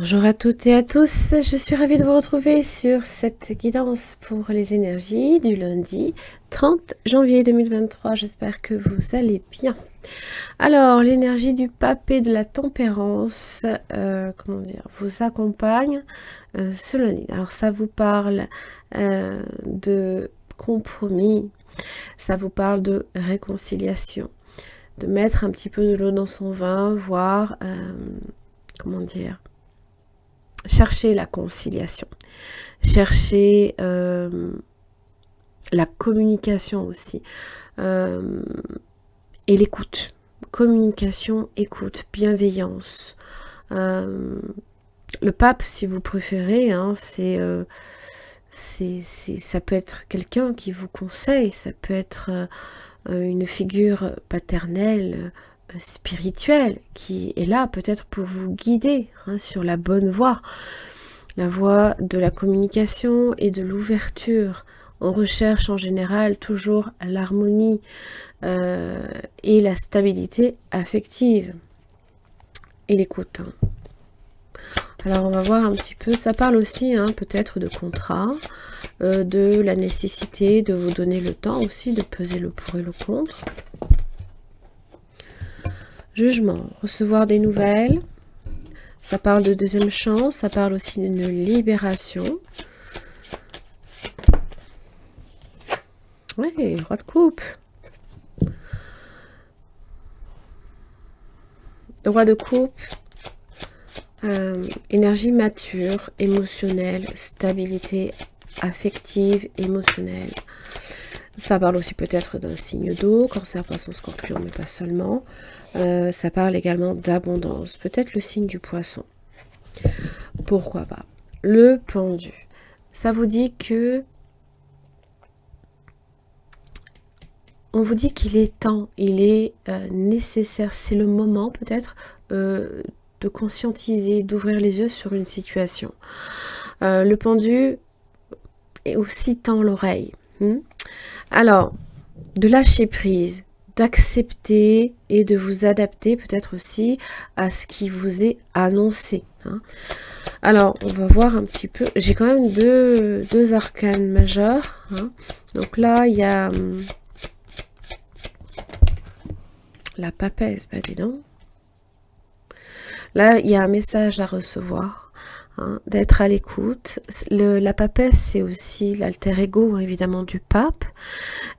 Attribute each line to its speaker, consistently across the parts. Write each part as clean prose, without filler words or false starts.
Speaker 1: Bonjour à toutes et à tous, je suis ravie de vous retrouver sur cette guidance pour les énergies du lundi 30 janvier 2023. J'espère que vous allez bien. Alors, l'énergie du pape et de la tempérance, vous accompagne ce lundi. Alors, ça vous parle de compromis, ça vous parle de réconciliation, de mettre un petit peu de l'eau dans son vin, voire, chercher la conciliation, chercher la communication aussi, et l'écoute. Communication, écoute, bienveillance. Le pape, si vous préférez, hein, ça peut être quelqu'un qui vous conseille, ça peut être une figure paternelle, spirituelle, qui est là peut-être pour vous guider sur la bonne voie, la voie de la communication et de l'ouverture. On recherche en général toujours l'harmonie et la stabilité affective et l'écoute. Alors on va voir un petit peu, ça parle aussi peut-être de contrat, de la nécessité de vous donner le temps aussi de peser le pour et le contre. Jugement, recevoir des nouvelles, ça parle de deuxième chance, ça parle aussi d'une libération. Oui, roi de coupe. Le roi de coupe, énergie mature, émotionnelle, stabilité affective, émotionnelle. Ça parle aussi peut-être d'un signe d'eau, Cancer, Poisson, Scorpion, mais pas seulement. Ça parle également d'abondance, peut-être le signe du Poisson. Pourquoi pas? Le pendu, ça vous dit que on vous dit qu'il est temps, il est nécessaire, c'est le moment peut-être de conscientiser, d'ouvrir les yeux sur une situation. Le pendu est aussi tend l'oreille. Alors, de lâcher prise, d'accepter et de vous adapter peut-être aussi à ce qui vous est annoncé. Alors, on va voir un petit peu. J'ai quand même deux arcanes majeurs. Donc là, il y a la papesse, bah dis donc. Là, il y a un message à recevoir, d'être à l'écoute. La papesse, c'est aussi l'alter ego, évidemment, du pape.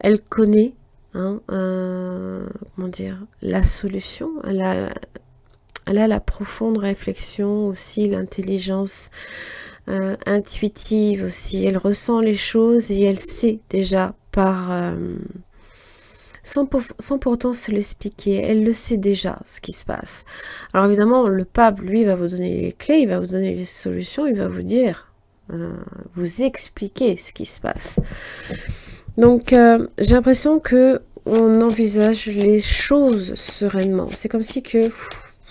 Speaker 1: Elle connaît, la solution. Elle a la profonde réflexion aussi, l'intelligence intuitive aussi. Elle ressent les choses et elle sait déjà sans pourtant se l'expliquer, elle le sait déjà ce qui se passe. Alors évidemment, le pape, lui, va vous donner les clés, il va vous donner les solutions, il va vous dire, vous expliquer ce qui se passe. Donc j'ai l'impression que on envisage les choses sereinement. C'est comme si que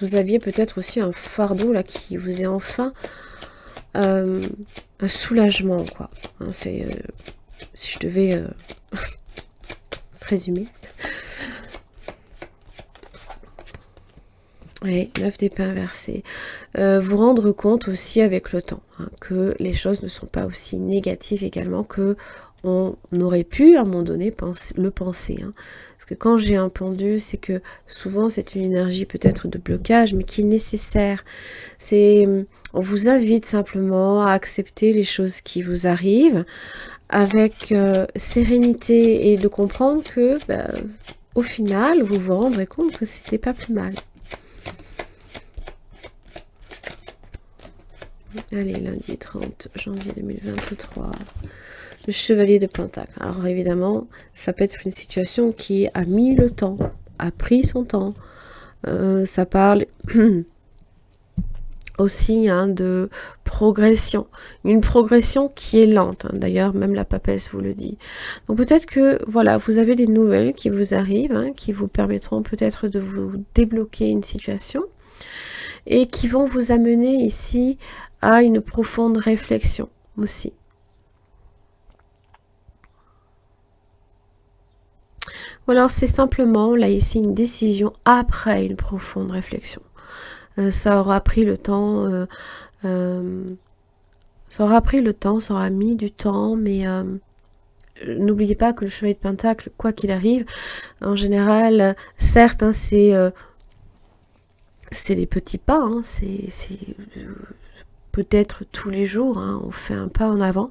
Speaker 1: vous aviez peut-être aussi un fardeau là qui vous est enfin un soulagement, quoi. Si je devais présumer. Oui, 9 d'épée inversée. Vous rendre compte aussi avec le temps que les choses ne sont pas aussi négatives également que on aurait pu à un moment donné le penser. Parce que quand j'ai un pendu, c'est que souvent c'est une énergie peut-être de blocage, mais qui est nécessaire. On vous invite simplement à accepter les choses qui vous arrivent avec sérénité et de comprendre que au final, vous vous rendrez compte que c'était pas plus mal. Allez, lundi 30 janvier 2023. Le chevalier de Pentacle. Alors évidemment, ça peut être une situation qui a mis le temps, a pris son temps. Ça parle aussi de progression. Une progression qui est lente. D'ailleurs, même la papesse vous le dit. Donc peut-être que voilà, vous avez des nouvelles qui vous arrivent, qui vous permettront peut-être de vous débloquer une situation et qui vont vous amener ici à une profonde réflexion aussi. Ou alors c'est simplement là ici une décision après une profonde réflexion. Ça aura pris le temps, ça aura pris le temps, ça aura mis du temps, mais n'oubliez pas que le chevalier de Pentacle, quoi qu'il arrive, en général, certes, hein, c'est des petits pas, hein, c'est peut-être tous les jours, hein, on fait un pas en avant,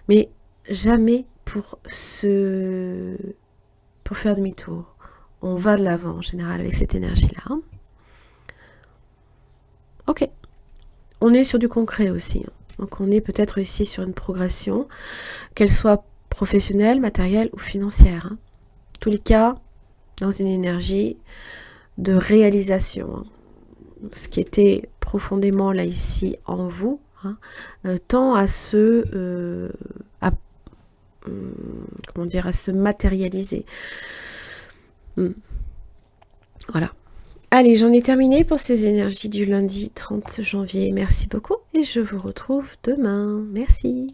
Speaker 1: mais jamais pour faire demi-tour. On va de l'avant en général avec cette énergie-là. Hein. Ok. On est sur du concret aussi. Hein. Donc on est peut-être ici sur une progression, qu'elle soit professionnelle, matérielle ou financière. Hein. En tous les cas, dans une énergie de réalisation. Hein. Ce qui était profondément là ici en vous, hein, tend à comment dire, à se matérialiser. Voilà. Allez, j'en ai terminé pour ces énergies du lundi 30 janvier. Merci beaucoup et je vous retrouve demain. Merci.